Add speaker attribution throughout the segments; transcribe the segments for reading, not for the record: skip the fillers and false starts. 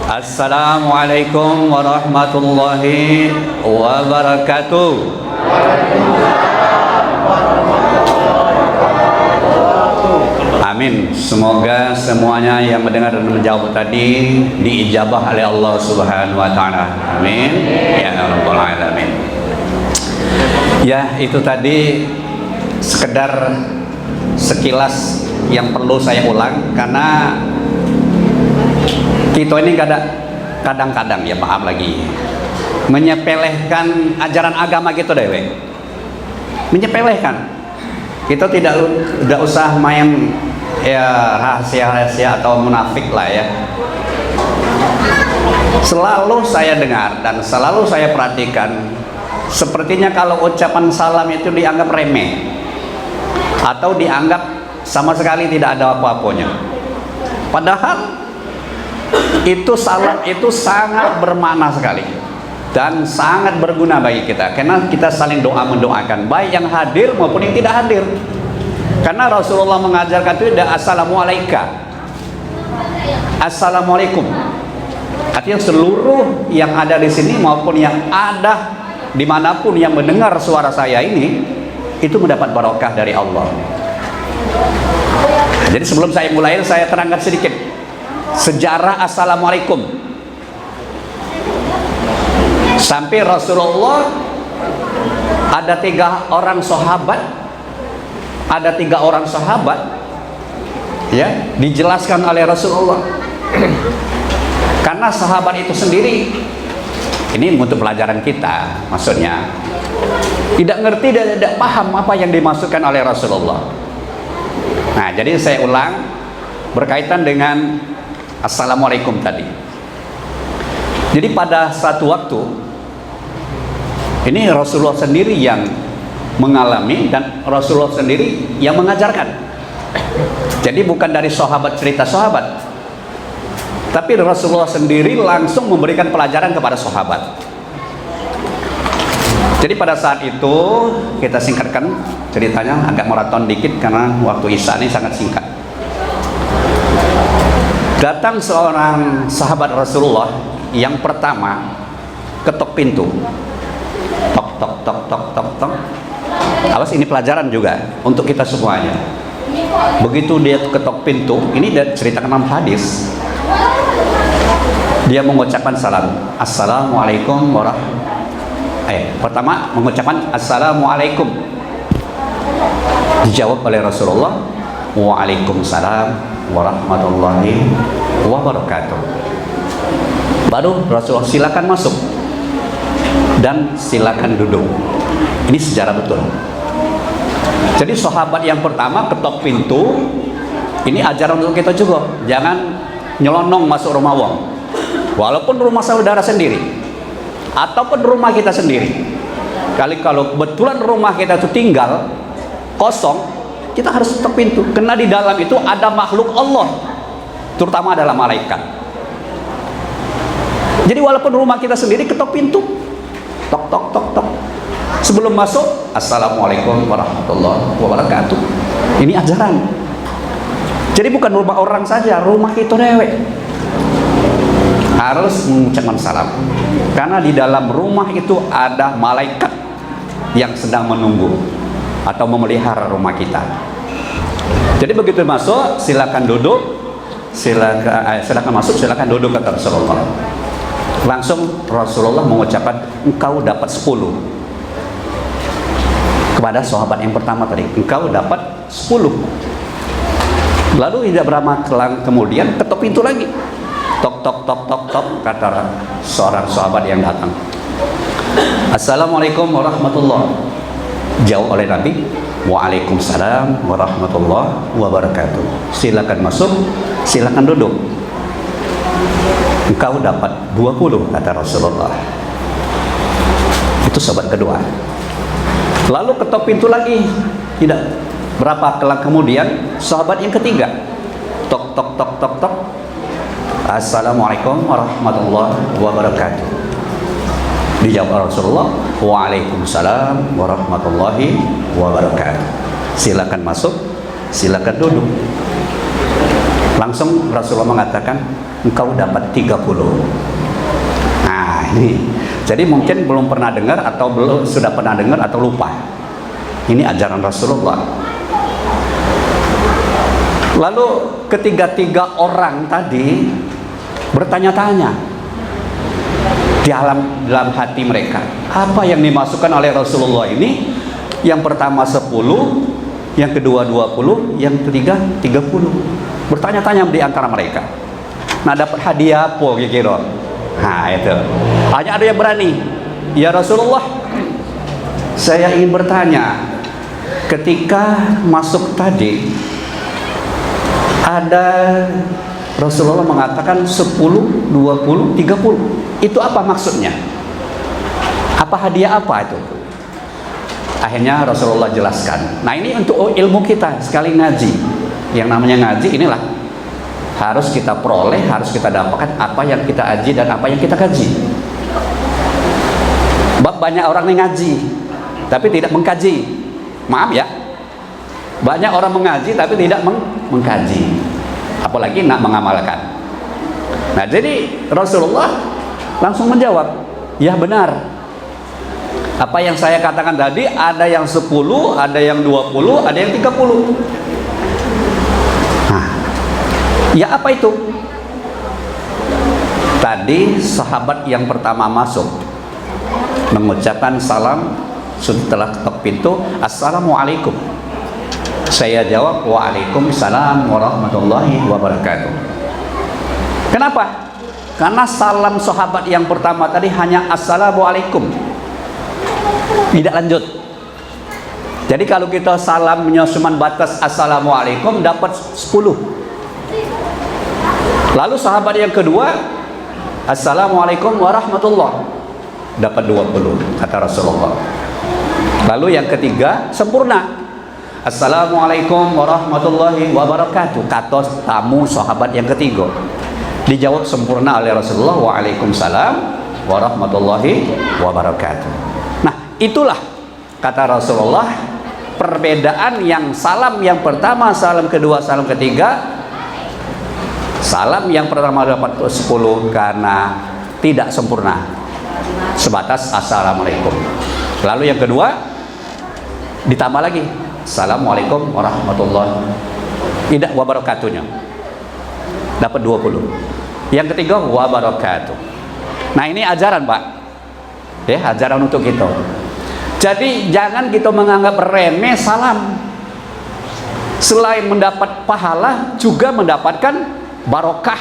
Speaker 1: Assalamualaikum warahmatullahi wabarakatuh. Amin. Semoga semuanya yang mendengar dan menjawab tadi diijabah oleh Allah Subhanahu wa taala. Amin. Ya rabbal alamin. Ya, itu tadi sekedar sekilas yang perlu saya ulang karena kita ini kadang-kadang ya, maaf lagi, menyepelekan ajaran agama gitu deh, menyepelekan. Kita tidak usah main ya rahasia-rahasia atau munafik lah ya. Selalu saya dengar dan selalu saya perhatikan, sepertinya kalau ucapan salam itu dianggap remeh atau dianggap sama sekali tidak ada apa-apanya. Padahal itu salam itu sangat bermakna sekali dan sangat berguna bagi kita karena kita saling doa mendoakan baik yang hadir maupun yang tidak hadir. Karena Rasulullah mengajarkan itu ada assalamualaikum. Artinya seluruh yang ada di sini maupun yang ada dimanapun yang mendengar suara saya ini itu mendapat barokah dari Allah. Jadi sebelum saya mulai saya terangkan sedikit sejarah assalamualaikum. Sampai Rasulullah ada tiga orang sahabat ya, dijelaskan oleh Rasulullah. Karena sahabat itu sendiri, ini untuk pelajaran kita, maksudnya tidak ngerti dan tidak paham apa yang dimaksudkan oleh Rasulullah. Nah, jadi saya ulang berkaitan dengan assalamualaikum tadi. Jadi pada satu waktu ini Rasulullah sendiri yang mengalami dan Rasulullah sendiri yang mengajarkan. Jadi bukan dari sahabat cerita sahabat, tapi Rasulullah sendiri langsung memberikan pelajaran kepada sahabat. Jadi pada saat itu kita singkatkan ceritanya, agak maraton dikit karena waktu Isya ini sangat singkat. Datang seorang sahabat Rasulullah yang pertama ketok pintu, tok tok tok tok tok tok. Awas, ini pelajaran juga untuk kita semuanya. Begitu dia ketok pintu, ini dia ceritakan dalam hadis. Dia mengucapkan salam, assalamualaikum pertama mengucapkan assalamualaikum. Dijawab oleh Rasulullah, waalaikumsalam warahmatullahi wabarakatuh. Baru Rasulullah silakan masuk dan silakan duduk. Ini sejarah betul. Jadi sahabat yang pertama ketok pintu, ini ajaran untuk kita juga. Jangan nyelonong masuk rumah wong, walaupun rumah saudara sendiri ataupun rumah kita sendiri. Kalau kebetulan rumah kita itu tinggal kosong, kita harus ketok pintu, karena di dalam itu ada makhluk Allah, terutama adalah malaikat. Jadi walaupun rumah kita sendiri, ketok pintu, tok tok tok tok. Sebelum masuk, assalamualaikum warahmatullahi wabarakatuh. Ini ajaran. Jadi bukan rumah orang saja, rumah kita dewek harus mengucapkan salam, karena di dalam rumah itu ada malaikat yang sedang menunggu atau memelihara rumah kita. Jadi begitu masuk, silakan duduk, silakan masuk, silakan duduk, kata Rasulullah. Langsung Rasulullah mengucapkan, engkau dapat 10. Kepada sahabat yang pertama tadi, engkau dapat 10. Lalu tidak berapa kemudian ketok pintu lagi, tok tok tok tok tok, kata seorang sahabat yang datang, assalamualaikum warahmatullahi. Jawab oleh Nabi, waalaikumsalam warahmatullahi wabarakatuh. Silakan masuk, silakan duduk. Engkau dapat 20, kata Rasulullah. Itu sahabat kedua. Lalu ketok pintu lagi, tidak berapa kemudian sahabat yang ketiga, tok tok tok tok tok, assalamualaikum warahmatullahi wabarakatuh. Dijawab Rasulullah, waalaikumsalam warahmatullahi wabarakatuh. Silakan masuk, silakan duduk. Langsung Rasulullah mengatakan, engkau dapat 30. Nah ini, jadi mungkin belum pernah dengar atau sudah pernah dengar atau lupa. Ini ajaran Rasulullah. Lalu ketiga-tiga orang tadi bertanya-tanya dalam hati mereka, apa yang dimasukkan oleh Rasulullah ini? Yang pertama 10, yang kedua 20, yang ketiga 30. Bertanya-tanya di antara mereka. Nah, dapat hadiah apa kira-kira? Nah, itu. Hanya ada yang berani. Ya Rasulullah, saya ingin bertanya. Ketika masuk tadi, ada Rasulullah mengatakan 10, 20, 30. Itu apa maksudnya? Apa hadiah apa itu? Akhirnya Rasulullah jelaskan. Nah, ini untuk ilmu kita sekali ngaji. Yang namanya ngaji inilah harus kita peroleh, harus kita dapatkan apa yang kita aji dan apa yang kita kaji. Banyak orang yang ngaji tapi tidak mengkaji. Maaf ya. Banyak orang mengaji tapi tidak mengkaji. Apalagi nak mengamalkan. Nah, jadi Rasulullah langsung menjawab, ya benar. Apa yang saya katakan tadi, ada yang 10, ada yang 20, ada yang 30. Nah, ya apa itu? Tadi sahabat yang pertama masuk mengucapkan salam setelah ketok pintu, Assalamualaikum. Saya jawab, Waalaikumsalam warahmatullahi wabarakatuh. Kenapa? Karena salam sahabat yang pertama tadi hanya Assalamualaikum, tidak lanjut. Jadi kalau kita salamnya cuma batas Assalamualaikum, dapat 10. Lalu sahabat yang kedua, Assalamualaikum warahmatullahi, dapat 20 kata Rasulullah. Lalu yang ketiga sempurna, Assalamualaikum warahmatullahi wabarakatuh, kata tamu sahabat yang ketiga. Dijawab sempurna oleh Rasulullah, Waalaikumsalam warahmatullahi wabarakatuh. Nah, itulah kata Rasulullah perbedaan yang salam yang pertama, salam kedua, salam ketiga. Salam yang pertama dapat 10 karena tidak sempurna, sebatas Assalamualaikum. Lalu yang kedua ditambah lagi Assalamualaikum warahmatullahi tidak wabarakatuhnya, dapat 20. Yang ketiga wabarakatuh. Nah, ini ajaran Pak, ya, ajaran untuk kita. Jadi jangan kita menganggap remeh salam. Selain mendapat pahala, juga mendapatkan barokah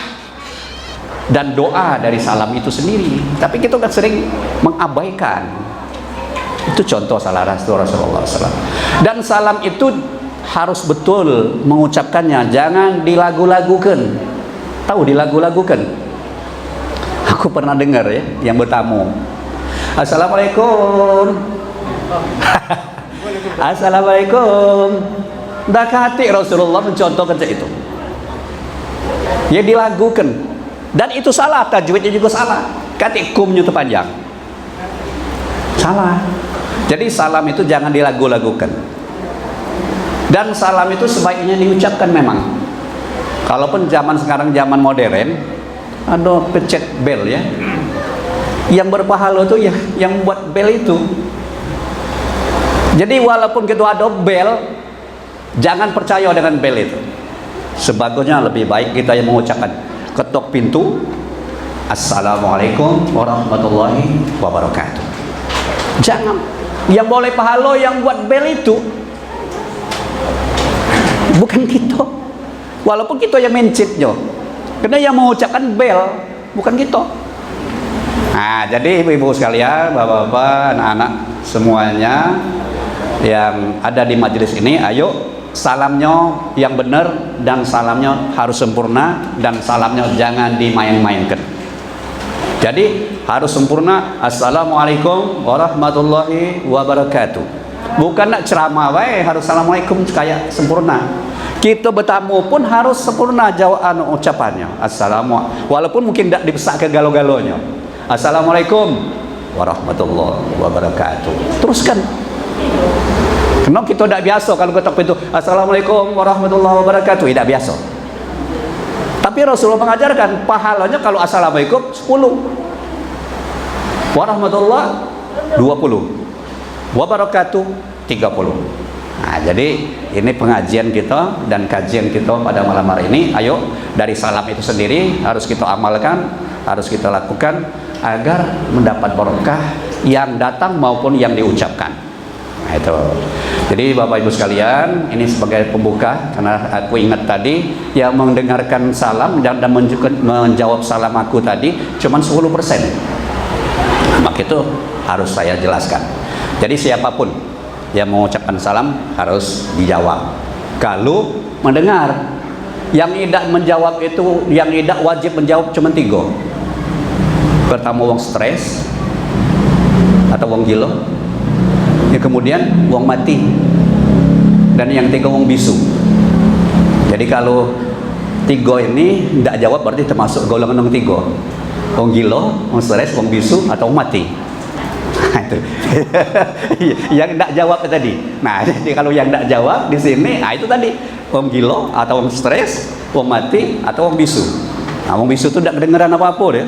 Speaker 1: dan doa dari salam itu sendiri. Tapi kita kan sering mengabaikan. Itu contoh salah Rasulullah SAW. Dan salam itu harus betul mengucapkannya, jangan dilagu-lagukan. Tahu dilagu-lagukan? Aku pernah dengar ya, yang bertamu, Assalamualaikum. Assalamualaikum. Dakati Rasulullah mencontohkan itu. Ya dilagukan. Dan itu salah, tajwidnya juga salah. Katikumnya itu panjang. Salah. Jadi salam itu jangan dilagu-lagukan. Dan salam itu sebaiknya diucapkan memang. Kalaupun zaman sekarang zaman modern, ada pencet bel ya. Yang berpahala itu ya yang buat bel itu. Jadi walaupun kita ada bel, jangan percaya dengan bel itu. Sebagusnya lebih baik kita yang mengucapkan, ketok pintu, Assalamualaikum warahmatullahi wabarakatuh. Jangan. Yang boleh pahala yang buat bel itu bukan kita. Walaupun kita yang mencitnya, karena yang mengucapkan bel bukan kita. Nah, jadi ibu-ibu sekalian, bapak-bapak, anak-anak semuanya yang ada di majelis ini, ayo salamnya yang benar dan salamnya harus sempurna dan salamnya jangan dimain-mainkan. Jadi harus sempurna, Assalamualaikum warahmatullahi wabarakatuh. Bukan nak ceramah wae harus Assalamualaikum kayak sempurna. Kita bertamu pun harus sempurna jawaan ucapannya. Assalamualaikum. Walaupun mungkin tidak dibesak ke galo-galonya. Assalamualaikum warahmatullahi wabarakatuh. Teruskan. Karena kita tidak biasa kalau ketok pintu Assalamualaikum warahmatullahi wabarakatuh, tidak biasa. Tapi Tapi Rasulullah mengajarkan pahalanya kalau assalamualaikum 10, warahmatullah 20, wabarakatuh 30. Nah, jadi ini pengajian kita dan kajian kita pada malam hari ini. Ayo, dari salam itu sendiri harus kita amalkan, harus kita lakukan agar mendapat barokah yang datang maupun yang diucapkan. Nah, itu. Jadi Bapak Ibu sekalian, ini sebagai pembuka, karena aku ingat tadi yang mendengarkan salam dan menjawab salam aku tadi cuma 10%. Maka itu harus saya jelaskan. Jadi siapapun yang mengucapkan salam harus dijawab. Kalau mendengar, yang tidak menjawab itu, yang tidak wajib menjawab cuma 3. Pertama, wong stres atau wong gila, ya kemudian wong mati, dan yang 3 wong bisu. Jadi kalau 3 ini tidak jawab berarti termasuk golongan yang 3: wong gila, wong stres, wong bisu, atau wong mati. Nah, itu yang tidak jawab tadi. Nah, jadi kalau yang tidak jawab di sini, nah itu tadi wong gila atau wong stres, wong mati, atau wong bisu. Nah, wong bisu itu tidak kedengaran apa-apa deh.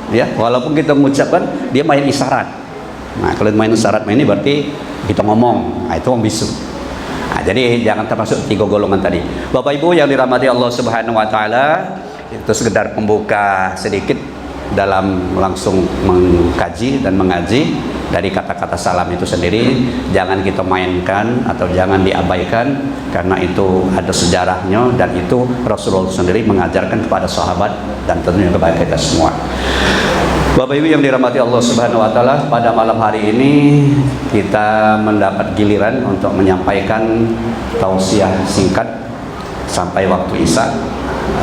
Speaker 1: Ya, walaupun kita mengucapkan, dia main isyarat. Nah, kalau main isyarat ini berarti kita ngomong. Nah, itu wong bisu. Nah, jadi jangan termasuk 3 golongan tadi. Bapak Ibu yang dirahmati Allah Subhanahu wa taala, itu sekedar pembuka sedikit dalam langsung mengkaji dan mengaji dari kata-kata salam itu sendiri. Jangan kita mainkan atau jangan diabaikan, karena itu ada sejarahnya dan itu Rasulullah sendiri mengajarkan kepada sahabat dan tentunya kepada kita semua. Bapak Ibu yang dirahmati Allah Subhanahu wa taala, pada malam hari ini kita mendapat giliran untuk menyampaikan tausiah singkat sampai waktu Isya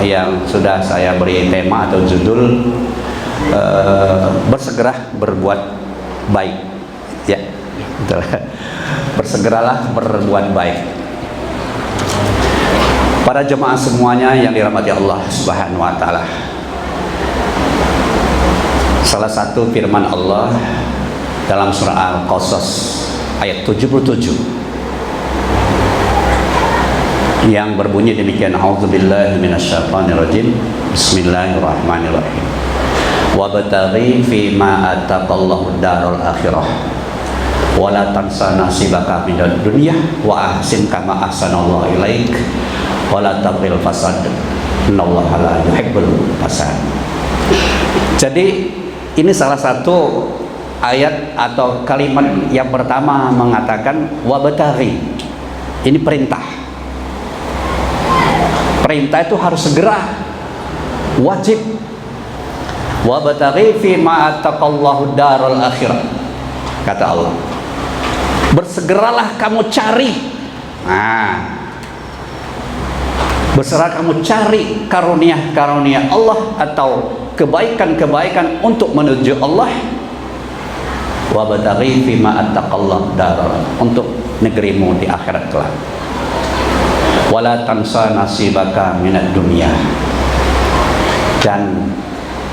Speaker 1: yang sudah saya beri tema atau judul bersegera berbuat baik. Ya, betul. Bersegeralah berbuat baik. Para jemaah semuanya yang dirahmati Allah Subhanahu wa taala, salah satu firman Allah dalam surah Al-Qasas ayat 77 yang berbunyi demikian: A'udzubillahi minasyaitonirrajim. Bismillahirrahmanirrahim. Wabtaghi fima ataqallahu darul akhirah wa la tansa nasibaka minad dunya wa ahsin kama ahsanallahu ilaik wa la tabghil fasad innallaha la yuhibbul fasad. Jadi ini salah satu ayat atau kalimat yang pertama mengatakan wabtaghi. Ini perintah. Perintah itu harus segera, wajib. Wabtaghi fima ataqallahu darul akhirah, kata Allah. Bersegeralah kamu cari. Nah, bersegera kamu cari karunia-karunia Allah atau kebaikan-kebaikan untuk menuju Allah. Wabtaghi fima attaqallahu darul, untuk negerimu di akhirat kelak. Wala tansa nasibaka minad dunya, dan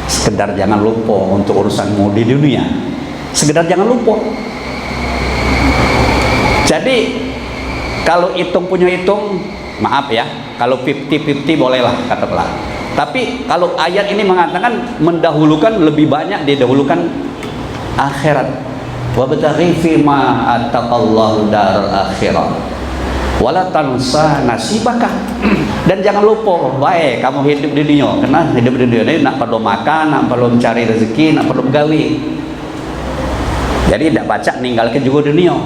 Speaker 1: sekedar jangan lupa untuk urusanmu di dunia. Sekedar jangan lupa. Jadi kalau hitung punya hitung, maaf ya, kalau 50-50 bolehlah katakanlah. Tapi kalau ayat ini mengatakan mendahulukan, lebih banyak didahulukan akhirat. Wabtaghi fima attaqallahu darul akhirah wala tansa nasibaka, dan jangan lupa baik kamu hidup di dunia, karena hidup di dunia ini nak perlu makan, nak perlu mencari rezeki, nak perlu bergawi. Jadi tidak baca meninggalkan juga dunia,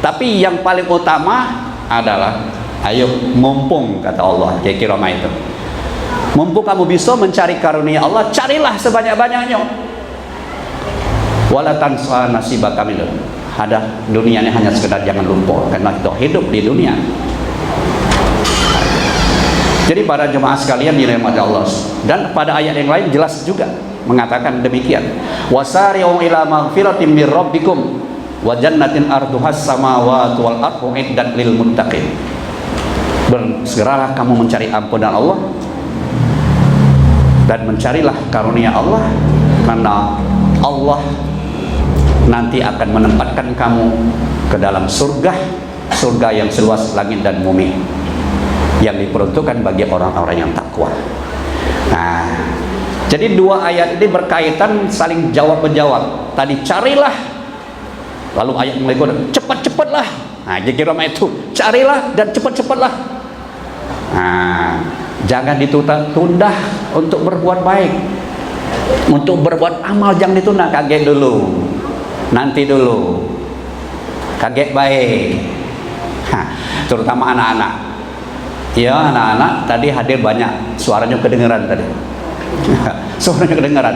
Speaker 1: tapi yang paling utama adalah ayo mumpung, kata Allah kira-kira itu. Mumpung kamu bisa mencari karunia Allah, carilah sebanyak-banyaknya. Wala tansa nasibaka minhu, ada dunia ini hanya sekedar jangan lupa, karena kita hidup di dunia. Jadi para jemaah sekalian dirahmati Allah, dan pada ayat yang lain jelas juga mengatakan demikian. Wasari'u ila maghfiratin mir rabbikum wa jannatin arduhas samawati wal ardu iddat lil muttaqin. Bersegeralah kamu mencari ampunan Allah dan mencarilah karunia Allah, karena Allah nanti akan menempatkan kamu ke dalam surga yang seluas langit dan bumi, yang diperuntukkan bagi orang-orang yang takwa. Nah, jadi dua ayat ini berkaitan, saling jawab-menjawab. Tadi carilah, lalu ayat berikutnya cepat-cepatlah. Nah, jadi kira itu carilah dan cepat-cepatlah. Nah, jangan ditunda untuk berbuat baik, untuk berbuat amal jangan ditunda. Kaget dulu, nanti dulu, kaget baik. Nah, terutama anak-anak. Ya, anak-anak tadi hadir banyak, suaranya kedengaran tadi. Suaranya kedengaran.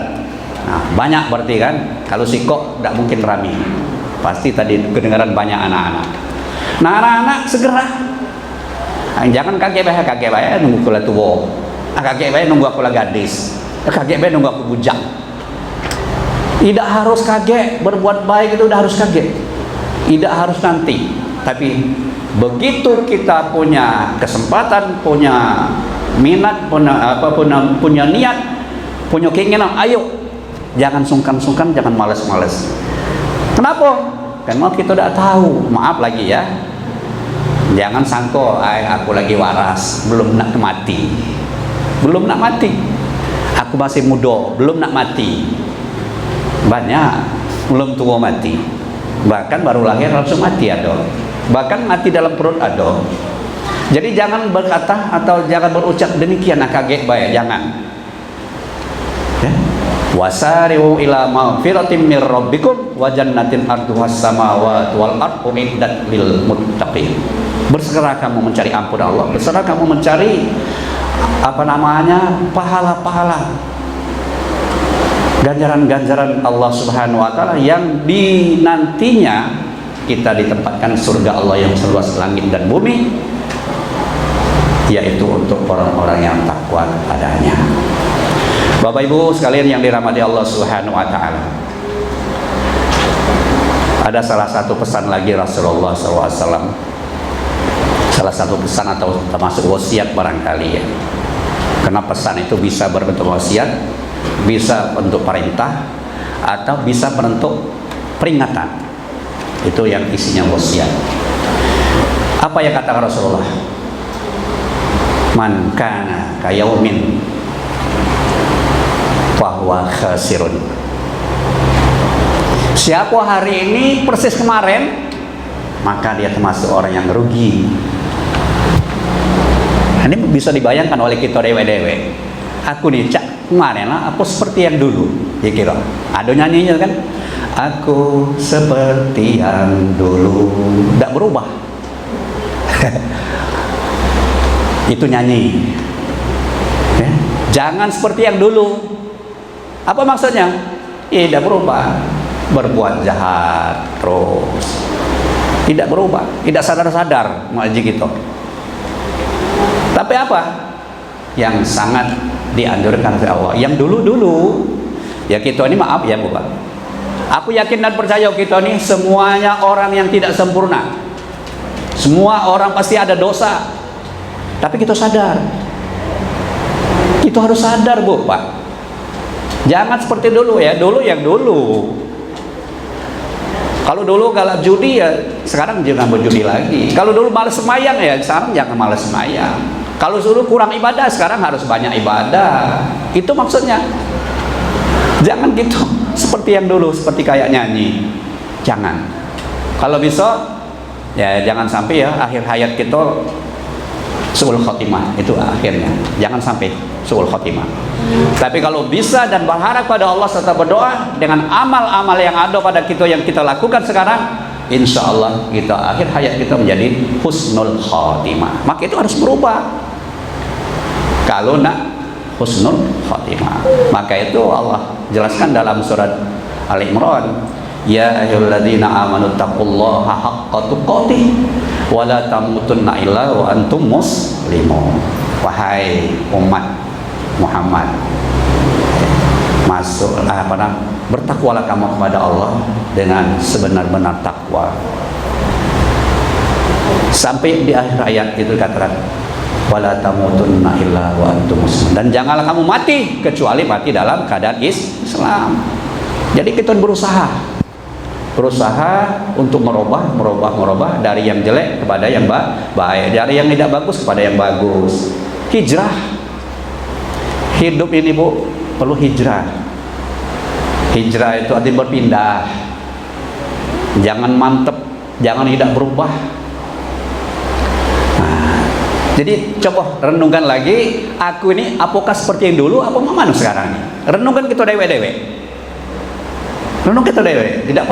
Speaker 1: Nah, banyak berarti kan. Kalau sikok tidak mungkin rame. Pasti tadi kedengaran banyak anak-anak. Nah, anak-anak segera. Jangan kaget bayar nunggu kula tua. Kaget bayar nunggu aku lah gadis. Kaget bayar nunggu aku bujang. Tidak harus kaget, berbuat baik itu udah harus kaget. Tidak harus nanti. Tapi begitu kita punya kesempatan, punya minat, punya niat, punya keinginan, ayo, jangan sungkan-sungkan, jangan malas-malas. Kenapa? Karena kita udah tahu, maaf lagi ya, jangan sangko, aku lagi waras, belum nak mati, aku masih muda, belum nak mati. Banyak belum tua mati, bahkan baru lahir langsung mati ada, bahkan mati dalam perut ada. Jadi jangan berkata atau jangan berucap demikian, kaget bayar, jangan. Ya. Wasari'u ila maghfiratin mir rabbikum wa jannatin arduhas samawati wal ardu uiddat lil muttaqin. Bersegera kamu mencari ampun Allah, bersegera kamu mencari pahala-pahala, ganjaran-ganjaran Allah Subhanahu wa taala yang nantinya kita ditempatkan surga Allah yang seluas langit dan bumi, yaitu untuk orang-orang yang takwa kepadanya. Bapak Ibu sekalian yang dirahmati Allah Subhanahu wa taala, ada salah satu pesan lagi Rasulullah SAW, salah satu pesan atau termasuk wasiat barangkali ya, karena pesan itu bisa berbentuk wasiat, bisa bentuk perintah, atau bisa bentuk peringatan. Itu yang isinya wasiat. Apa yang kata Rasulullah? Man kana kayaumin fahuwa khasirun. Siapa hari ini persis kemarin, maka dia termasuk orang yang rugi. Ini bisa dibayangkan oleh kita dewe-dewe. Aku nih cak kemarin lah, aku seperti yang dulu. Ya kira. Ada nyanyinya kan? Aku seperti yang dulu, tidak berubah. Itu nyanyi. Ya. Jangan seperti yang dulu. Apa maksudnya? Tidak berubah. Berbuat jahat terus. Tidak berubah. Tidak sadar-sadar ngaji gitu. Tapi apa? Yang sangat dianjurkan oleh Allah. Yang dulu-dulu. Ya kita ini maaf ya Bapak. Aku yakin dan percaya kita ini semuanya orang yang tidak sempurna. Semua orang pasti ada dosa. Tapi kita sadar. Kita harus sadar Bu, Pak. Jangan seperti dulu ya. Dulu yang dulu. Kalau dulu galak judi ya, sekarang jangan berjudi lagi. Kalau dulu malas semayang ya, sekarang jangan malas semayang. Kalau dulu kurang ibadah, sekarang harus banyak ibadah. Itu maksudnya. Jangan gitu seperti yang dulu, seperti kayak nyanyi. Jangan. Kalau bisa ya jangan sampai ya akhir hayat kita suul khotimah, itu akhirnya. Jangan sampai suul khotimah. Tapi kalau bisa dan berharap pada Allah serta berdoa dengan amal-amal yang ada pada kita yang kita lakukan sekarang, insya Allah kita akhir hayat kita menjadi husnul khotimah. Maka itu harus berubah. Kalau nak husnul khotimah, maka itu Allah jelaskan dalam surat Al-Imran, ya ayyuhalladzina amanu taqullaha haqqa tuqatih wa la tamutunna illa wa antum muslimun. Wahai umat Muhammad, bertakwalah kamu kepada Allah dengan sebenar-benar takwa. Sampai di akhir ayat itu katakan wala tamutunna illa wa antum muslimun, dan janganlah kamu mati kecuali mati dalam keadaan Islam. Jadi kita berusaha untuk merubah dari yang jelek kepada yang baik, dari yang tidak bagus kepada yang bagus. Hijrah Hidup ini Bu perlu hijrah. Hijrah itu artinya berpindah. Jangan mantep, jangan tidak berubah. Nah, jadi coba renungkan lagi, aku ini apakah seperti yang dulu, apa mana sekarang? Renungkan kita dewe-dewe. Renung kita dewe, tidak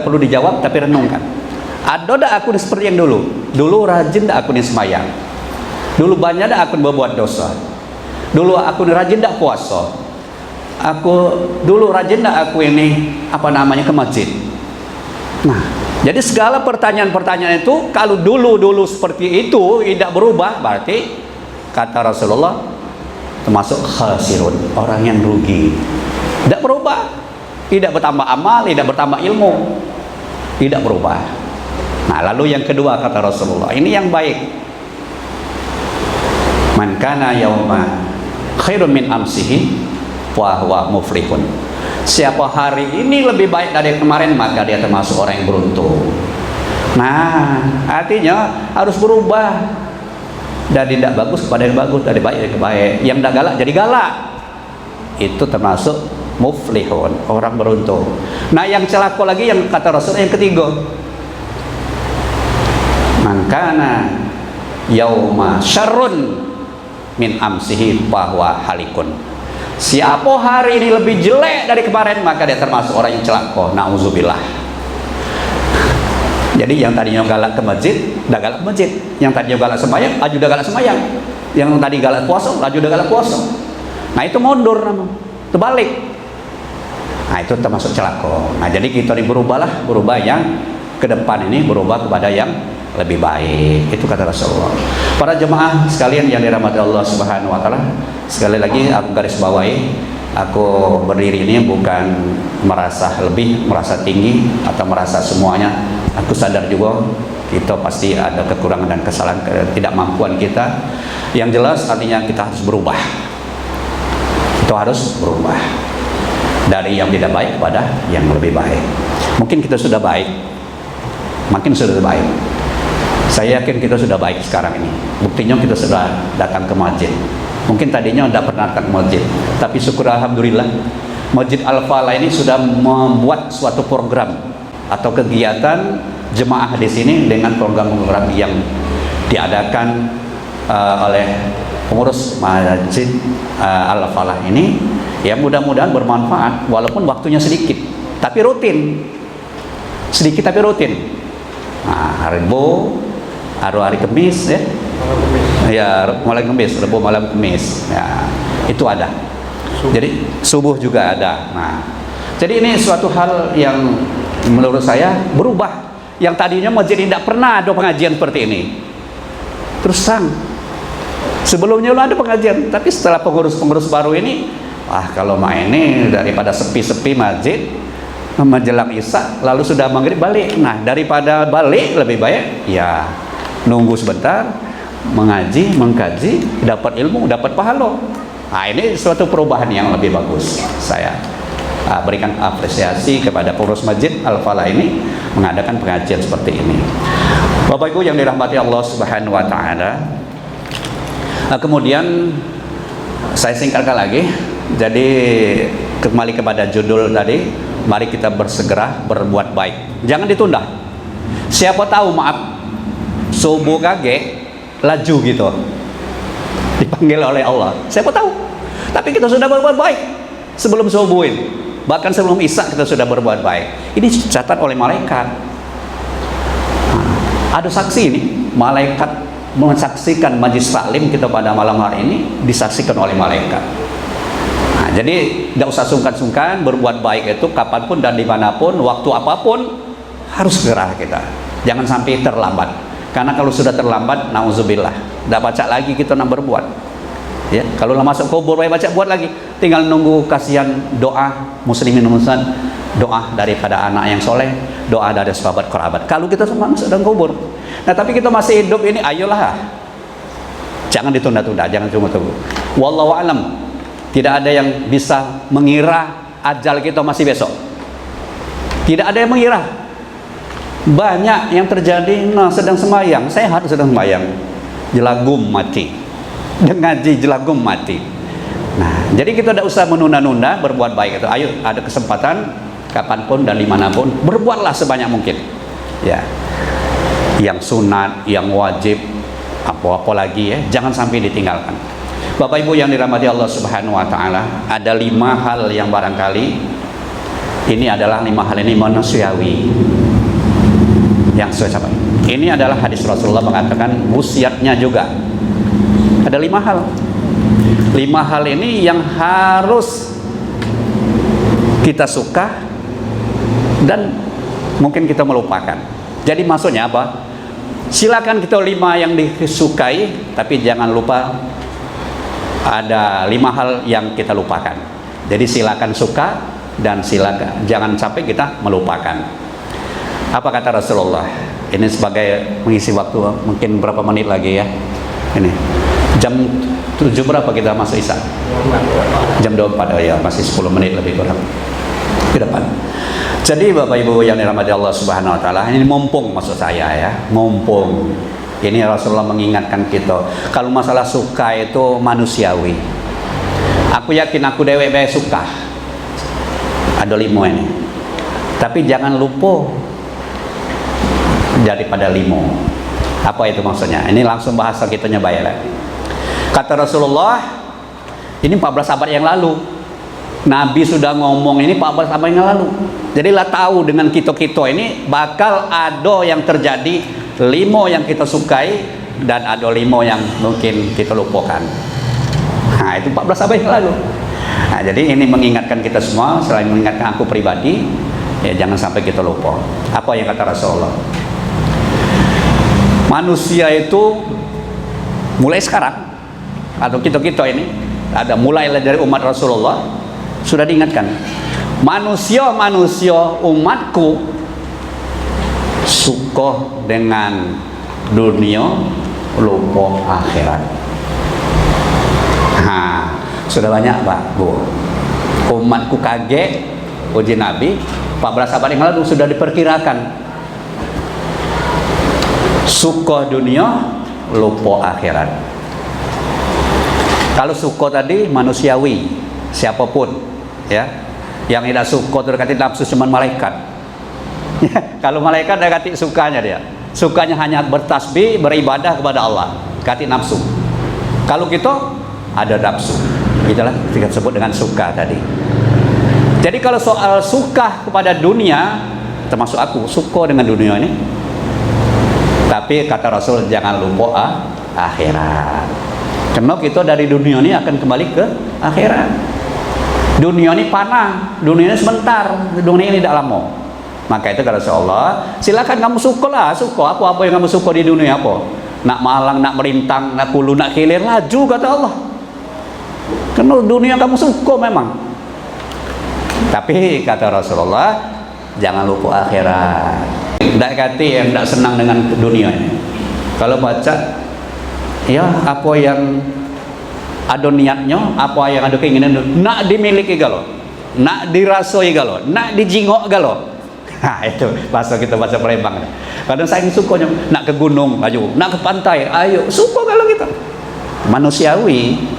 Speaker 1: perlu dijawab, tapi renungkan. Ada dah aku seperti yang dulu. Dulu rajin dah aku ni semayang. Dulu banyak dah aku berbuat dosa. Dulu aku rajin dah puasa. Dulu rajin dah aku ini ke masjid. Nah, jadi segala pertanyaan-pertanyaan itu kalau dulu seperti itu tidak berubah, berarti kata Rasulullah termasuk khasirun, orang yang rugi. Tidak berubah, tidak bertambah amal, tidak bertambah ilmu, tidak berubah. Nah, lalu yang kedua kata Rasulullah, ini yang baik. Man kana yauma khairun min amsihi wa huwa muflihun. Siapa hari ini lebih baik dari kemarin, maka dia termasuk orang yang beruntung. Nah, artinya harus berubah dari tidak bagus kepada yang bagus, dari baik ke baik, yang tidak galak jadi galak. Itu termasuk muflihun, orang beruntung. Nah, yang celaka lagi yang kata Rasul yang ketiga, man kana yauma syarrun min amsihi bahwa halikun. Siapa hari ini lebih jelek dari kemarin, maka dia termasuk orang yang celaka. Nauzubillah. Jadi yang tadinya galak ke masjid, dah galak ke masjid. Yang tadinya galak sembahyang, laju dah galak sembahyang. Yang tadi galak puasa, laju dah galak puasa. Nah, itu mundur namanya, terbalik. Nah, itu termasuk celaka. Nah, jadi kita ini berubah yang ke depan ini berubah kepada yang lebih baik. Itu kata Rasulullah. Para jemaah sekalian yang dirahmati Allah Subhanahu wa taala, sekali lagi aku garis bawahi, aku berdiri ini bukan merasa lebih, merasa tinggi atau merasa semuanya. Aku sadar juga kita pasti ada kekurangan dan kesalahan, ketidakmampuan kita. Yang jelas artinya kita harus berubah. Kita harus berubah dari yang tidak baik kepada yang lebih baik. Mungkin kita sudah baik, makin sudah baik. Saya yakin kita sudah baik sekarang ini. Buktinya kita sudah datang ke masjid. Mungkin tadinya tidak pernah datang ke masjid, tapi syukur alhamdulillah Masjid Al-Falah ini sudah membuat suatu program atau kegiatan jemaah di sini dengan program-program yang diadakan oleh pengurus Masjid Al-Falah ini. Ya, mudah-mudahan bermanfaat walaupun waktunya sedikit, tapi rutin. Sedikit tapi rutin. Nah, hari Rabu, hari Kamis ya. Ya, malam Kamis, Rabu malam Kamis. Ya, itu ada. Jadi subuh juga ada. Nah, jadi ini suatu hal yang menurut saya berubah. Yang tadinya masjid tidak pernah ada pengajian seperti ini. Terus sebelumnya ada pengajian, tapi setelah pengurus-pengurus baru ini, kalau main ini daripada sepi-sepi masjid menjelang isya lalu sudah maghrib balik. Nah, daripada balik lebih baik ya nunggu sebentar, mengaji, mengkaji, dapat ilmu, dapat pahala. Nah, ini suatu perubahan yang lebih bagus. Saya berikan apresiasi kepada pengurus Masjid Al-Falah ini mengadakan pengajian seperti ini. Bapak Ibu yang dirahmati Allah Subhanahu wa taala. Kemudian saya singkatkan lagi. Jadi kembali kepada judul tadi, mari kita bersegera berbuat baik. Jangan ditunda. Siapa tahu, maaf, subuh kaget laju gitu dipanggil oleh Allah, siapa tahu. Tapi kita sudah berbuat baik sebelum subuhin, bahkan sebelum isya kita sudah berbuat baik. Ini dicatat oleh malaikat. Ada saksi ini, malaikat mensaksikan majlis taklim kita pada malam hari ini, disaksikan oleh malaikat. Nah, jadi tidak usah sungkan-sungkan berbuat baik itu kapanpun dan dimanapun, waktu apapun harus segera kita. Jangan sampai terlambat. Karena kalau sudah terlambat, nauzubillah, tidak baca lagi kita nak berbuat. Ya, kalau masuk kubur baca buat lagi, tinggal nunggu kasihan doa muslimin muslimat, doa daripada anak yang soleh, doa dari sahabat kerabat. Kalau kita semua masuk dalam kubur. Nah, tapi kita masih hidup ini, ayolah, jangan ditunda-tunda, jangan tunggu-tunggu. Wallahu alam, tidak ada yang bisa mengira ajal kita masih besok. Tidak ada yang mengira. Banyak yang terjadi, sedang sembahyang, sehat sedang sembahyang, jelagum mati, dan ngaji jelagum mati. Nah, jadi kita tidak usah menunda-nunda berbuat baik itu. Ayo, ada kesempatan kapanpun dan dimanapun, berbuatlah sebanyak mungkin. Ya, yang sunat, yang wajib, apa-apa lagi ya, jangan sampai ditinggalkan. Bapak Ibu yang dirahmati Allah Subhanahu Wa Taala, ada 5 hal yang barangkali ini adalah 5 hal ini manusiawi. Yang sesuai sama. Ini adalah hadis Rasulullah mengatakan wasiatnya juga. Ada 5 hal. 5 hal ini yang harus kita suka dan mungkin kita melupakan. Jadi maksudnya apa? Silakan kita 5 yang disukai, tapi jangan lupa ada 5 hal yang kita lupakan. Jadi silakan suka dan silakan jangan sampai kita melupakan. Apa kata Rasulullah? Ini sebagai mengisi waktu, mungkin berapa menit lagi ya. Ini jam 7 berapa kita masuk Isya? Jam 24, oh ya, masih 10 menit lebih kurang ke depan. Jadi Bapak Ibu yang dirahmati Allah Subhanahu Wa Taala, ini mumpung maksud saya ya, mumpung ini Rasulullah mengingatkan kita, kalau masalah suka itu manusiawi. Aku yakin aku dewe suka ada 5 ini, tapi jangan lupa daripada 5. Apa itu maksudnya? Ini langsung bahasa kita nyebayar. Kata Rasulullah, ini 14 abad yang lalu Nabi sudah ngomong ini 14 abad yang lalu. Jadi lah tahu dengan kita-kita ini bakal ada yang terjadi 5 yang kita sukai dan ada 5 yang mungkin kita lupakan. Nah itu 14 abad yang lalu. Nah, jadi ini mengingatkan kita semua, selain mengingatkan aku pribadi, ya jangan sampai kita lupa. Apa yang kata Rasulullah? Manusia itu mulai sekarang atau kita ini ada mulai dari umat Rasulullah sudah diingatkan, manusia umatku suka dengan dunia, lupa akhirat. Nah, sudah banyak Pak Bu, umatku kaget uji Nabi 14 abad yang lalu sudah diperkirakan suka dunia, lupa akhirat. Kalau suka tadi manusiawi, siapapun ya, yang tidak suka terkait nafsu cuma malaikat. Kalau malaikat ada kati sukanya dia, sukanya hanya bertasbih, beribadah kepada Allah, kati nafsu. Kalau kita ada nafsu, itulah kita sebut dengan suka tadi. Jadi kalau soal suka kepada dunia, termasuk aku suka dengan dunia ini, tapi kata Rasul jangan lupa akhirat. Karena kita dari dunia ini akan kembali ke akhirat. Dunia ini panah, dunia ini sebentar, dunia ini tidak lama. Maka itu kata Rasulullah, silakan kamu suka apa-apa yang kamu suka di dunia apa. Nak malang, nak merintang, nak kulu, nak kilir, laju kata Allah. Karena dunia kamu suka memang. Tapi kata Rasulullah, jangan lupa akhirat. Tidak kati yang tidak senang dengan dunia ini. Kalau baca, ya apa yang ada niatnya, apa yang ada keinginan, nak dimiliki galo, nak dirasoi galo, nak dijingok galo. Nah itu bahasa kita, bahasa Palembang. Kadang saya sukanya nak ke gunung, ayo, nak ke pantai, ayo, suka galo kita. Manusiawi.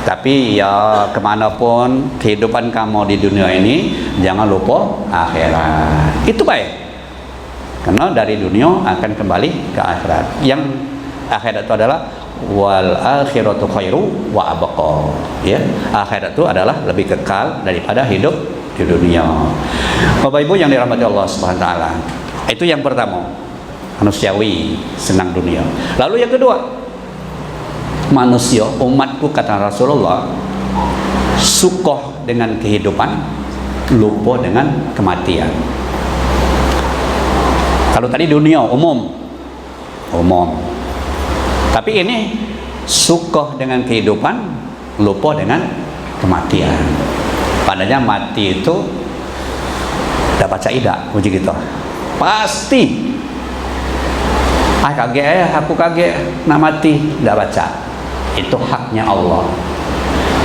Speaker 1: Tapi ya kemanapun kehidupan kamu di dunia ini, jangan lupa akhirat. Itu baik. Karena dari dunia akan kembali ke akhirat. Yang akhirat itu adalah wal akhiratu khairu wa abqa. Ya, akhirat itu adalah lebih kekal daripada hidup di dunia. Bapak Ibu yang dirahmati Allah Subhanahu wa taala. Itu yang pertama. Manusiawi, senang dunia. Lalu yang kedua, manusia, umatku kata Rasulullah, suka dengan kehidupan, lupa dengan kematian. Kalau tadi dunia umum. Tapi ini suka dengan kehidupan, lupa dengan kematian. Padahal mati itu tidak baca idak, puji kita. Pasti. Aku kaget, nak mati, tidak baca. Itu haknya Allah.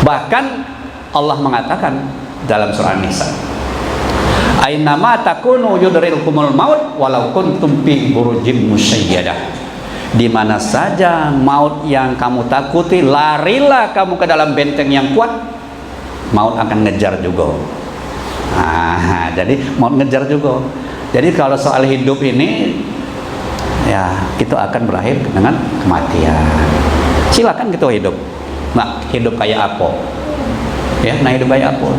Speaker 1: Bahkan Allah mengatakan dalam surah An-Nisa, Ainama takunu yudrilkumul maut walau kuntum fi burujim musyayyadah. Di mana saja maut yang kamu takuti, larilah kamu ke dalam benteng yang kuat, maut akan ngejar juga. Jadi maut ngejar juga. Jadi kalau soal hidup ini, ya kita akan berakhir dengan kematian. Silakan kita hidup. Nah, hidup kayak apa? Ya, nah hidup kayak apa?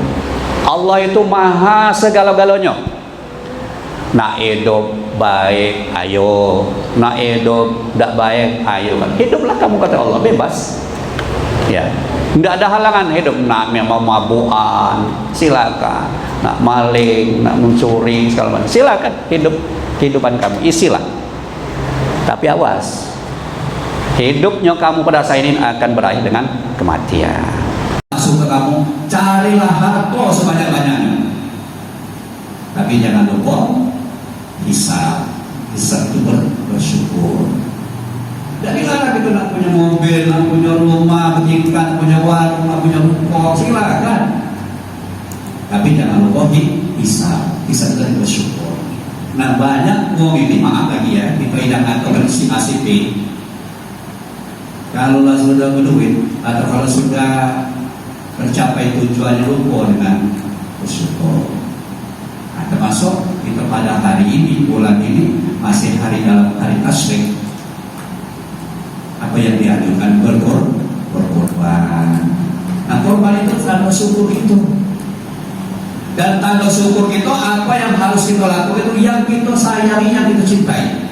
Speaker 1: Allah itu maha segala-galanya. Nak hidup baik, ayo. Nak hidup tidak baik, ayo. Hiduplah kamu, kata Allah, bebas. Ya, tidak ada halangan hidup. Nak mau mabukan, silakan. Nak maling, nak mencuri, segala macam, silakan. Hidup kehidupan kamu, isilah. Tapi awas, hidupnya kamu pada saat ini akan berakhir dengan kematian. Langsung ke kamu, carilah harta sebanyak-banyaknya. Tapi jangan lupa hisab itu bersyukur. Dan dilarang kita nak punya mobil, nak punya rumah, pendidikan, punya warung, nak punya ruko, silakan. Tapi jangan lupa hisab itu bersyukur. Nah, banyak uang ini, maaf lagi ya, kita tidak atau si ACP. Kalau sudah berduit atau kalau sudah tercapai tujuannya, lupa dengan bersyukur. Termasuk kita pada hari ini, bulan ini masih dalam hari tasyrik. Apa yang diajukan? Berkorban. Nah, korban itu tanda syukur itu. Dan tanda syukur itu apa yang harus kita lakukan itu yang kita sayangi, yang kita cintai.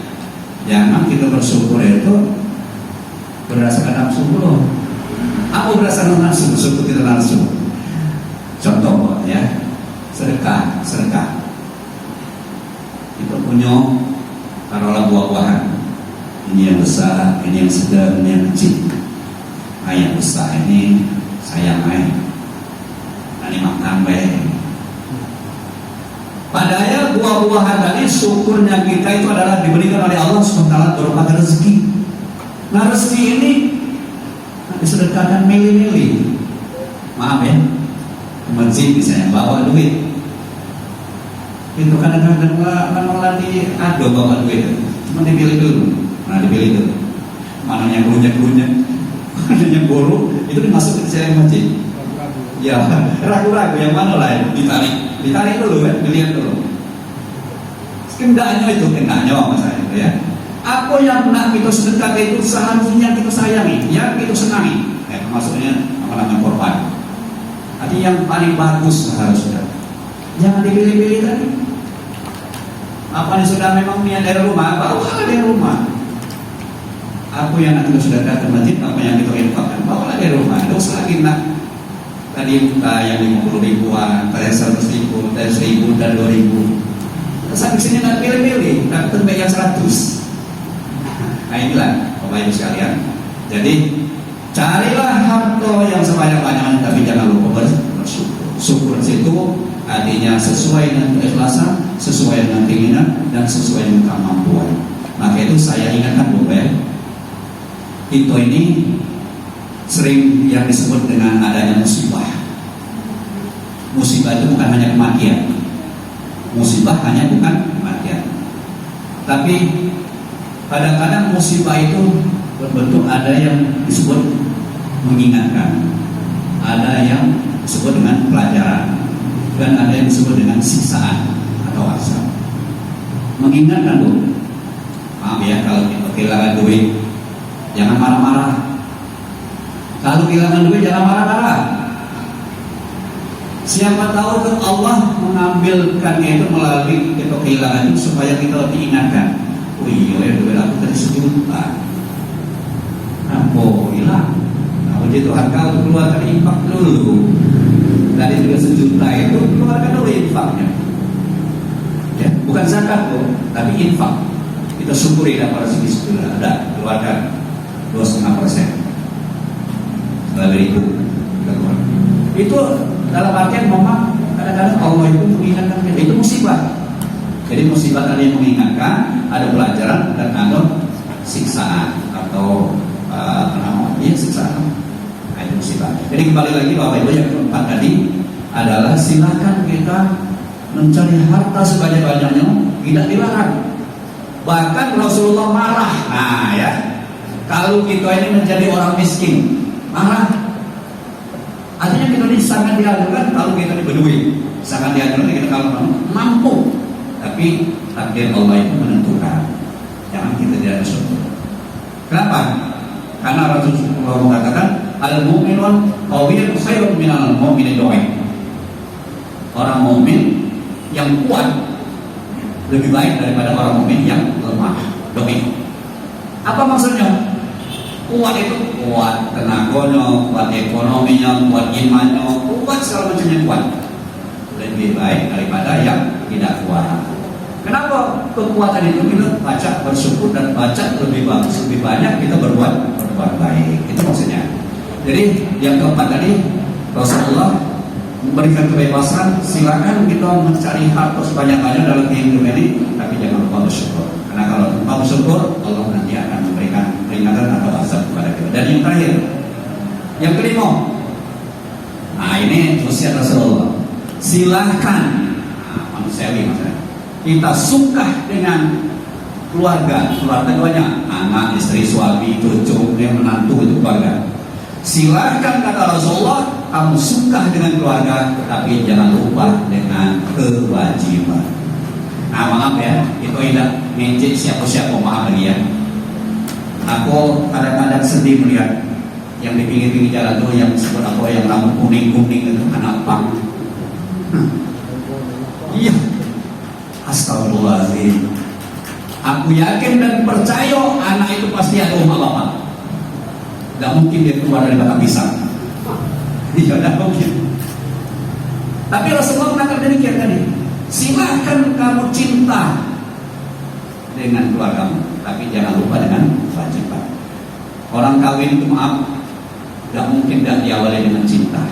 Speaker 1: Jangan kita bersyukur itu berdasarkan nafsu loh. Apa berdasarkan nafsu? Syukur kita nafsu. Contoh ya, sedekah. Kita punya taruhlah buah-buahan, ini yang besar, ini yang sedang, ini yang kecil. Nah, yang besar ini sayang air, ini makan baik. Padahal buah-buahan tadi syukurnya kita itu adalah diberikan oleh Allah SWT berupa rezeki. Nah, rezeki ini disedekahkan milih-milih. Maaf ya, masjid misalnya bawa duit. Itu kadang-kadang malah diadu bawa duit, cuma dipilih dulu. Nah, dipilih dulu mana yang runyak-runyak, mana yang buruk, itu dimasukin ke dalam masjid. Ya, ragu-ragu yang mana lah, ditarik dulu kan, dilihat dulu. Kendaknya itu, maksudnya itu ya. Apa yang nak kita sedekah itu seharusnya kita sayangi, yang kita senangi. Maksudnya apa korban. Artinya yang paling bagus harusnya. Jangan dipilih-pilih tadi. Apa yang sudah memang niat dari rumah, bawalah dari rumah. Apa yang nanti sudah datang masjid, apa yang kita infakkan, bawalah dari rumah. Tidak usah lagi nak tadi yang 50 ribuan, tadi 100 ribu, tadi 1000 dan 2000. Sampai sini nak pilih-pilih, tapi terbaik yang 100. Nah, inilah Bapak Ibu sekalian. Jadi carilah harta yang sebanyak-banyaknya, tapi jangan lupa bersyukur. Syukur itu artinya sesuai dengan keikhlasan, sesuai dengan keinginan, dan sesuai dengan kemampuan. Maka itu saya ingatkan Bapak ya, kita ini sering yang disebut dengan adanya musibah. Musibah itu bukan hanya kematian. Musibah hanya bukan kematian. Tapi kadang-kadang musibah itu berbentuk ada yang disebut mengingatkan, ada yang disebut dengan pelajaran, dan ada yang disebut dengan siksaan atau azab. Mengingatkan Bu, maaf ya kalau kita kehilangan duit, jangan marah-marah. Kalau kehilangan duit jangan marah-marah. Siapa tahu kan Allah mengambilkannya itu melalui kita kehilangan itu supaya kita diingatkan. Oh iya ya, duit aku tadi 1 juta. Nampo hilang. Nah, begitu harga keluar dari infak dulu. Dari juga 1 juta itu keluarkan dulu infaknya. Ya, bukan zakat kok, tapi infak. Kita syukuri dapat rezeki sudah ada, keluarkan 2,5%. Ribu kita keluar. Itu dalam artian memang kadang-kadang Allah itu mengingatkan kita, itu musibah. Jadi musibah tadi mengingatkan, ada pelajaran dan ada siksaan atau siksaan. Nah, itu musibah. Jadi kembali lagi Bapak Ibu, yang keempat tadi adalah silakan kita mencari harta sebanyak-banyaknya, tidak dilarang. Bahkan Rasulullah marah. Nah ya,
Speaker 2: Kalau kita ini menjadi orang miskin, marah. Artinya kita ini sangat dianjurkan kalau kita ini bedui, sangat dianjurkan kita kalau mampu. Tapi takdir Allah itu menentukan. Jangan kita tidak bersyukur. Kenapa? Karena Rasulullah mengatakan al-mu'minun qawiyyun khairun minal mu'minin dhaif. Orang mukmin yang kuat lebih baik daripada orang mukmin yang lemah, dhaif. Apa maksudnya? Kuat itu kuat tenaganya, kuat ekonominya, kuat imannya, kuat segala macamnya kuat. Lebih baik daripada yang tidak kuat. Kenapa kekuatan itu kita baca bersyukur dan baca lebih bagus, lebih banyak kita berbuat baik. Itu maksudnya. Jadi yang keempat tadi Rasulullah memberikan kebebasan, silakan kita mencari harta sebanyak-banyak dalam kehidupan ini, tapi jangan lupa bersyukur. Karena kalau lupa bersyukur, Allah nanti akan memberikan peringatan atau azab kepada kita. Dan yang terakhir, yang kelima, nah ini wasiat Rasulullah. Silahkan, manusiawi maksudnya, kita suka dengan keluarga banyak, anak, istri, suami, cucu, yang menantu itu keluarga. Silahkan kata Rasulullah, kamu suka dengan keluarga, tapi jangan lupa dengan kewajiban. Nah maaf ya, itu tidak ngejek siapa-siapa, maaf lagi ya. Aku kadang-kadang sedih melihat yang di pinggir-pinggir jalan tuh yang sebut apa yang rambut kuning-kuning itu anak pang. Iya, astagfirullahaladzim. Aku yakin dan percaya anak itu pasti ada rumah bapak. Tidak mungkin dia keluar dari batang pisang. Tidak mungkin. Tapi Rasulullah mengatakan demikian tadi. Silahkan kamu cinta dengan keluargamu, tapi jangan lupa dengan kewajiban. Orang kawin itu maaf, tidak mungkin tidak diawali dengan cinta,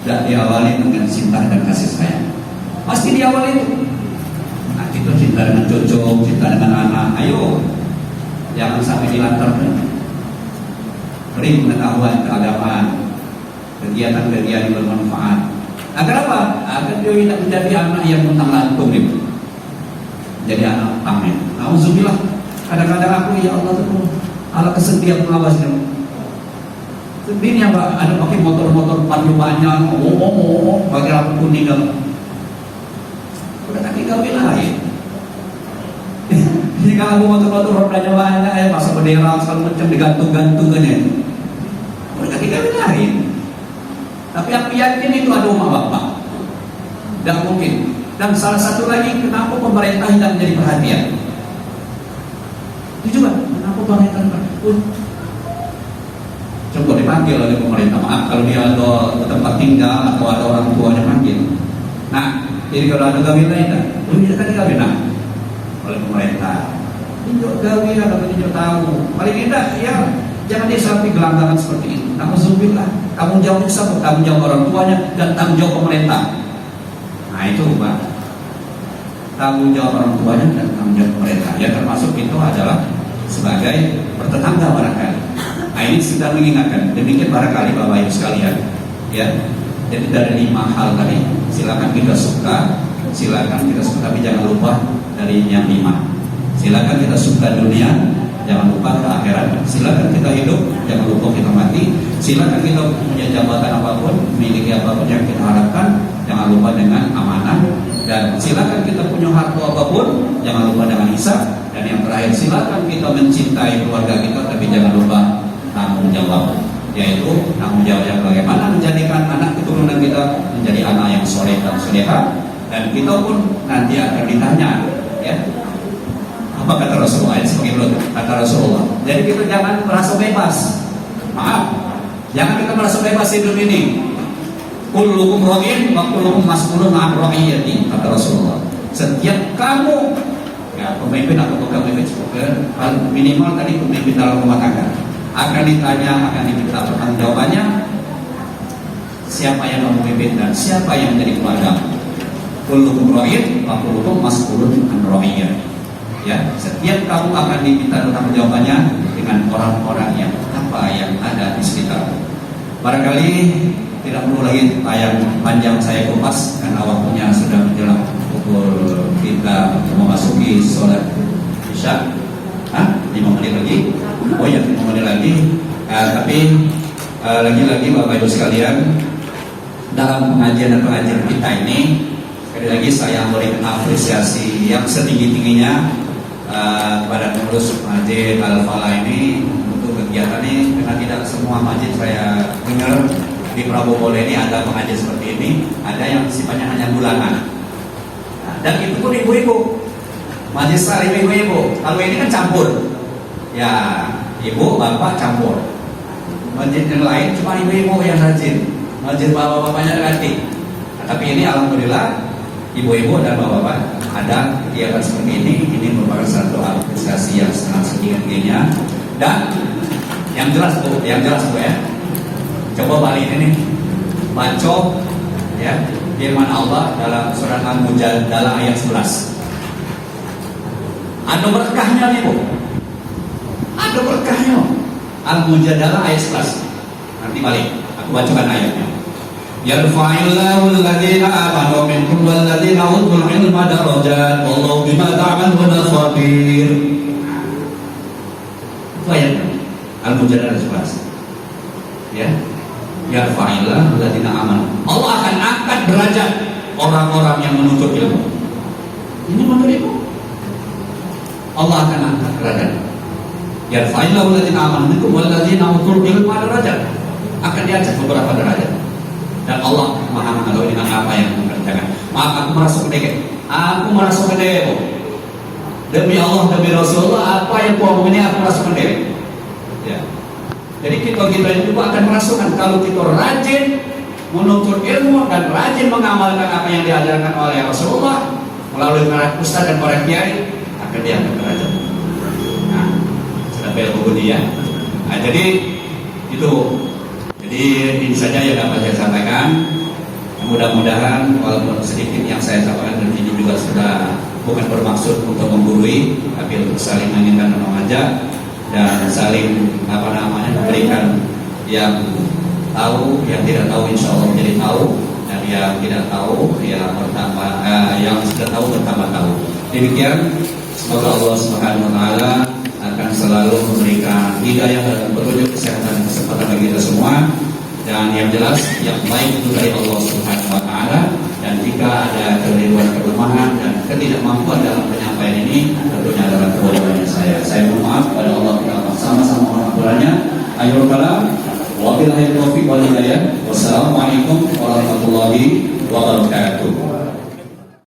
Speaker 2: tidak diawali dengan cinta dan kasih sayang. Pasti diawali itu. Nah, kita cinta dengan cucu, cinta dengan anak. Ayo, jangan sampai dilantarkan. Beri pengetahuan keagamaan, kegiatan-kegiatan yang bermanfaat. Agar apa? Agar dia tidak menjadi anak yang mentang lantung itu. Jadi anak pamer. Alhamdulillah. Kadang-kadang aku ya Allah tuh ala kesedihan mengawasi. Sedihnya Mbak, ada pakai motor-motor panjang banyak, pakai rambut kuning dalam. Udah kaki kawin lain. Jadi kalau motor-motor rodanya banyak, pasang bendera segala macam digantung-gantung kan ya. Udah kaki kawin lain. Tapi aku yakin itu ada rumah bapak. Tidak mungkin. Dan salah satu lagi, kenapa pemerintah tidak menjadi perhatian? Itu juga, kenapa pemerintah coba dipanggil oleh pemerintah. Maaf kalau dia ada tempat tinggal atau ada orang tuanya panggil. Nah, jadi kalau ada gawin lain, dia kan gawin oleh pemerintah. Tunjuk gawin atau tunjuk tahu. Paling tidak, ya jangan dia sampai gelanggangan seperti itu. Alhamdulillah. Tanggung jawab siapa? Tanggung jawab orang tuanya dan tanggung jawab pemerintah. Nah itu Pak, tanggung jawab orang tuanya dan tanggung jawab pemerintah. Ya termasuk itu adalah sebagai bertetangga barangkali. Nah ini sudah mengingatkan. Demikian barangkali Bapak Ibu sekalian. Ya, jadi dari 5 hal tadi, silakan kita suka, tapi jangan lupa dari yang 5. Silakan kita suka dunia, jangan lupa ke akhirat. Silakan kita hidup, jangan lupa kita mati. Silakan kita punya jabatan apapun, memiliki apapun yang kita harapkan, jangan lupa dengan amanah. Dan silakan kita punya harta apapun, jangan lupa dengan hisab. Dan yang terakhir, silakan kita mencintai keluarga kita, tapi jangan lupa tanggung jawab, yaitu tanggung jawab yang bagaimana menjadikan anak keturunan kita menjadi anak yang soleh dan soleha. Dan kita pun nanti akan ditanya, ya. Apa kata Rasulullah? Sebagai berikut kata Rasulullah. Jadi kita jangan merasa bebas. Maaf, jangan kita merasa bebas hidup ini. Kullukum ra'in wa kullukum mas'ulun 'an ra'iyati, kata Rasulullah. Setiap kamu, ya pemimpin atau pegawai minimal tadi pemimpin dalam rumah tangga, akan ditanya, akan diminta pertanggungjawabannya. Siapa yang kamu pimpin dan siapa yang menjadi keluarga? Kullukum ra'in wa kullukum mas'ulun 'an ra'iyati. Ya, setiap kamu akan diminta tentang jawabannya dengan orang-orang yang apa yang ada di sekitar. Barangkali tidak perlu lagi panjang saya kupas karena waktunya sudah menjelang pukul kita memasuki sholat isya. 5 menit lagi. Oh ya, ngomongin lagi. Tapi lagi-lagi Bapak Ibu sekalian, dalam pengajian dan pengajian kita ini, sekali lagi saya memberikan apresiasi yang setinggi-tingginya kepada pengurus Masjid Al-Falah ini untuk kegiatan ini, karena tidak semua masjid saya dengar di Prabowo ini ada pengajian seperti ini, ada yang sifatnya hanya bulanan. Nah, dan itu pun ibu-ibu, masjid salim ibu-ibu. Kalau ini kan campur, ya ibu bapak campur. Masjid yang lain cuma ibu-ibu yang rajin, masjid bapak-bapaknya ganti. Nah, tapi ini alhamdulillah ibu-ibu dan bapak-bapak ada kegiatan seperti ini merupakan satu apresiasi yang sangat tinggi-tingginya. Dan yang jelas bu ya, coba balik ini baca ya firman Allah dalam surat Al-Mujadalah ayat 11. Ada berkahnya nih bu, ada berkahnya. Al-Mujadalah ayat 11. Nanti balik, aku bacakan ayatnya. Yarfa'illahu alladhina amanu minkum walladhina utul ilma darajat wallahu bima ta'maluna khabir. Itu ayatnya. Al-Mujadalah 11. Ya. Yarfa'illahu alladhina amanu. Allah akan angkat derajat orang-orang yang menuntut ilmu. Ini benar itu. Allah akan angkat derajat. Yarfa'illahu alladhina amanu minkum walladhina utul ilma darajat. Akan diangkat beberapa derajat. Dan Allah Maha mengetahui dengan apa yang mengerjakan. Maaf, aku merasa pendek. Aku merasa pendek. Demi Allah, demi Rasulullah, apa yang kau ini aku merasa pendek. Ya. Jadi kita juga akan merasakan kalau kita rajin menuntut ilmu dan rajin mengamalkan apa yang diajarkan oleh Rasulullah melalui para ustaz dan para kiai, akan diangkat derajat. Nah, sudah bel ya. Nah, jadi itu. Jadi ini saja yang dapat saya sampaikan. Mudah-mudahan walaupun sedikit yang saya sampaikan dan ini juga sudah bukan bermaksud untuk menggurui, tapi untuk saling mengingatkan dan mengajak dan saling memberikan yang tahu, yang tidak tahu insya Allah menjadi tahu, dan yang tidak tahu ya bertambah, yang sudah tahu bertambah tahu. Demikian, semoga Allah Subhanahu Wa Taala akan selalu memberikan hidayah dan petunjuk, kesehatan dan kesempatan bagi kita semua. Dan yang jelas yang baik itu dari Allah Subhanahu Wa Taala. Dan jika ada keliruan, kelemahan dan ketidakmampuan dalam penyampaian ini, tentunya adalah kebodohan saya. Saya mohon maaf pada Allah, kita sama-sama mengaturnya. Akhirul kalam, wabillahi taufiq wal hidayah. Wassalamualaikum warahmatullahi wabarakatuh.